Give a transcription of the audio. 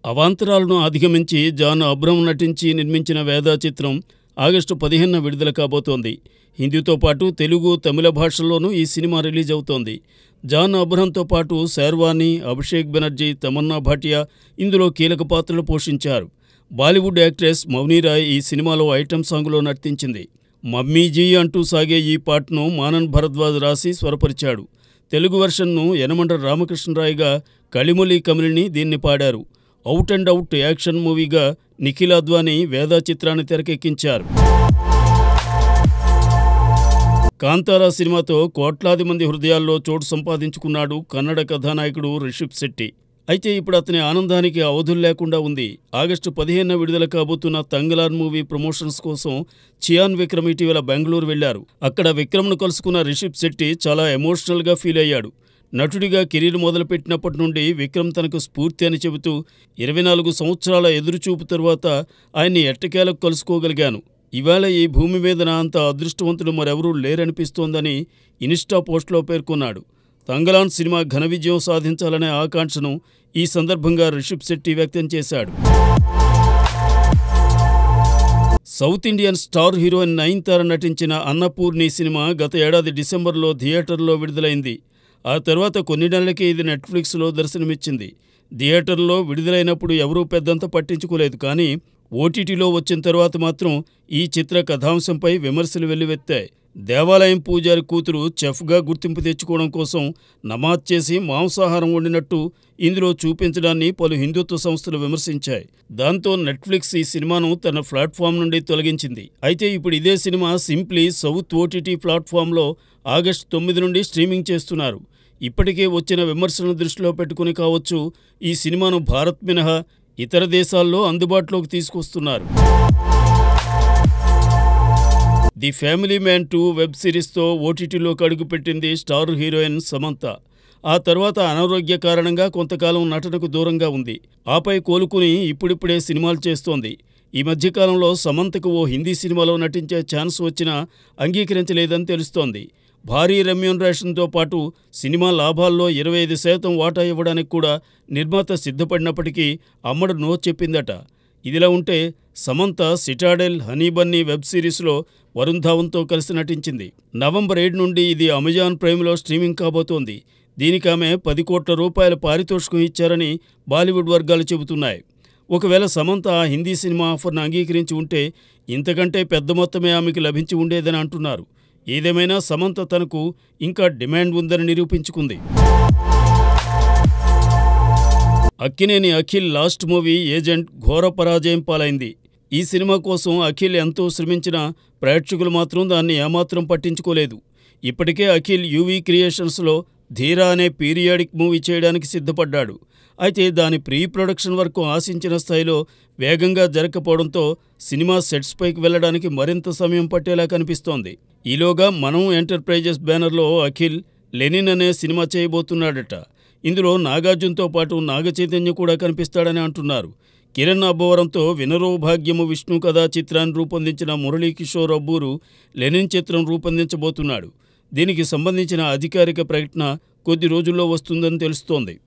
అవాంతరాలను అధిగమించి John Abraham నటించి నిర్మించిన వేదా చిత్రం ఆగస్టు 15న విడుదల కాబోతోంది. హిందీతో పాటు తెలుగు, తమిళ భాషల్లోనూ ఈ సినిమా రిలీజ్ అవుతోంది. జాన్ అబ్రహంతో పాటు శర్వానీ, అభిషేక్ బెనర్జీ, తమన్నా భాటియా ఇందులో కీలక పాత్రలు పోషించారు. బాలీవుడ్ యాక్ట్రెస్ మౌనీరాయ్ ఈ సినిమాలో ఐటెం సాంగ్లో నర్తించింది. మమ్మీజీ అంటూ సాగే ఈ పాటను మానన్ భరద్వాజ్ రాసి స్వరపరిచాడు. తెలుగు వెర్షన్ను యనమండ్ర రామకృష్ణరాయగా కళిమొళి కమలిని దీన్ని పాడారు. అవుట్ అండ్ అవుట్ యాక్షన్ మూవీగా నిఖిల్ అద్వానీ వేదా చిత్రాన్ని తెరకెక్కించారు. కాంతారా సినిమాతో కోట్లాది మంది హృదయాల్లో చోటు సంపాదించుకున్నాడు కన్నడ కథానాయకుడు రిషబ్ శెట్టి. అయితే ఇప్పుడు అతని ఆనందానికి అవధులు లేకుండా ఉంది. ఆగస్టు 15న విడుదల కాబోతున్న తంగలాన్ మూవీ ప్రమోషన్స్ కోసం చియాన్ విక్రమ్ ఇటీవల బెంగళూరు వెళ్లారు. అక్కడ విక్రమ్ను కలుసుకున్న రిషబ్ శెట్టి చాలా ఎమోషనల్గా ఫీల్ అయ్యాడు. నటుడిగా కెరీర్ మొదలుపెట్టినప్పటి నుండి విక్రమ్ తనకు స్ఫూర్తి అని చెబుతూ 24 సంవత్సరాల ఎదురుచూపు తరువాత ఆయన్ని ఎట్టకేలకు కలుసుకోగలిగాను. ఇవాళ ఈ భూమి మీద నా అంత అదృష్టవంతుడు మరెవరూ లేరనిపిస్తోందని ఇన్స్టా పోస్టులో పేర్కొన్నాడు. తంగలాన్ సినిమా ఘన విజయం సాధించాలనే ఆకాంక్షను ఈ సందర్భంగా రిషబ్ శెట్టి వ్యక్తం చేశాడు. South Indian star heroine Nayanthara నటించిన అన్నపూర్ణి సినిమా గత ఏడాది డిసెంబర్లో థియేటర్లో విడుదలైంది. ఆ తర్వాత కొన్ని నెలలకే ఇది నెట్ఫ్లిక్స్లో దర్శనమిచ్చింది. థియేటర్లో విడుదలైనప్పుడు ఎవరూ పెద్దంత పట్టించుకోలేదు. కానీ ఓటీటీలో వచ్చిన తర్వాత మాత్రం ఈ చిత్ర కథాంశంపై విమర్శలు వెల్లువెత్తాయి. దేవాలయం పూజారి కూతురు చెఫ్గా గుర్తింపు తెచ్చుకోవడం కోసం నమాజ్ చేసి మాంసాహారం వండినట్టు ఇందులో చూపించడాన్ని పలు హిందుత్వ సంస్థలు విమర్శించాయి. దాంతో నెట్ఫ్లిక్స్ ఈ సినిమాను తన ప్లాట్ఫామ్ నుండి తొలగించింది. అయితే ఇప్పుడు ఇదే సినిమా సింప్లీ సౌత్ ఓటీటీ ప్లాట్ఫామ్లో ఆగస్టు 9 నుండి స్ట్రీమింగ్ చేస్తున్నారు. ఇప్పటికే వచ్చిన విమర్శలను దృష్టిలో పెట్టుకుని కావచ్చు ఈ సినిమాను భారత్ మినహా ఇతర దేశాల్లో అందుబాటులోకి తీసుకొస్తున్నారు. ది ఫ్యామిలీ మ్యాన్ 2 వెబ్ సిరీస్తో ఓటీటీలోకి అడుగుపెట్టింది స్టార్ హీరోయిన్ సమంత. ఆ తర్వాత అనారోగ్య కారణంగా కొంతకాలం నటనకు దూరంగా ఉంది. ఆపై కోలుకుని ఇప్పుడిప్పుడే సినిమాలు చేస్తోంది. ఈ మధ్యకాలంలో సమంతకు ఓ హిందీ సినిమాలో నటించే ఛాన్స్ వచ్చినా అంగీకరించలేదని తెలుస్తోంది. భారీ రెమ్యూనరేషన్తో పాటు సినిమా లాభాల్లో 25% వాటా ఇవ్వడానికి కూడా నిర్మాత సిద్ధపడినప్పటికీ అమ్మడు నో చెప్పిందట. ఇదిలా ఉంటే సమంత సిటాడెల్, హనీబన్నీ వెబ్ సిరీస్లో వరుణ్ ధావన్తో కలిసి నటించింది. నవంబర్ 7 నుండి ఇది అమెజాన్ ప్రైమ్లో స్ట్రీమింగ్ కాబోతోంది. దీనికి ఆమె 10 కోట్ల రూపాయల పారితోషికం ఇచ్చారని బాలీవుడ్ వర్గాలు చెబుతున్నాయి. ఒకవేళ సమంత ఆ హిందీ సినిమా ఆఫర్ను అంగీకరించి ఉంటే ఇంతకంటే పెద్ద మొత్తమే ఆమెకి లభించి ఉండేదని అంటున్నారు. ఏదేమైనా సమంత తనకు ఇంకా డిమాండ్ ఉందని నిరూపించుకుంది. Akkineni Akhil last movie Agent ఘోర పరాజయం పాలైంది. ఈ సినిమా కోసం అఖిల్ ఎంతో శ్రమించినా ప్రేక్షకులు మాత్రం దాన్ని ఏమాత్రం పట్టించుకోలేదు. ఇప్పటికే అఖిల్ యూవీ క్రియేషన్స్లో ధీరా అనే పీరియాడిక్ మూవీ చేయడానికి సిద్ధపడ్డాడు. అయితే దాని ప్రీ ప్రొడక్షన్ వర్క్ ఆశించిన స్థాయిలో వేగంగా జరగకపోవడంతో సినిమా సెట్స్ పైకి వెళ్లడానికి మరింత సమయం పట్టేలా కనిపిస్తోంది. ఈలోగా మనం ఎంటర్ప్రైజెస్ బ్యానర్లో అఖిల్ లెనిన్ అనే సినిమా చేయబోతున్నాడట. ఇందులో నాగార్జునతో పాటు నాగచైతన్య కూడా కనిపిస్తాడని అంటున్నారు. కిరణ్ అబ్బవరంతో వినరో భాగ్యము విష్ణు కథా చిత్రాన్ని రూపొందించిన మురళీకిషోర్ అబ్బూరు లెనిన్ చిత్రం రూపొందించబోతున్నాడు. దీనికి సంబంధించిన అధికారిక ప్రకటన కొద్ది రోజుల్లో వస్తుందని తెలుస్తోంది.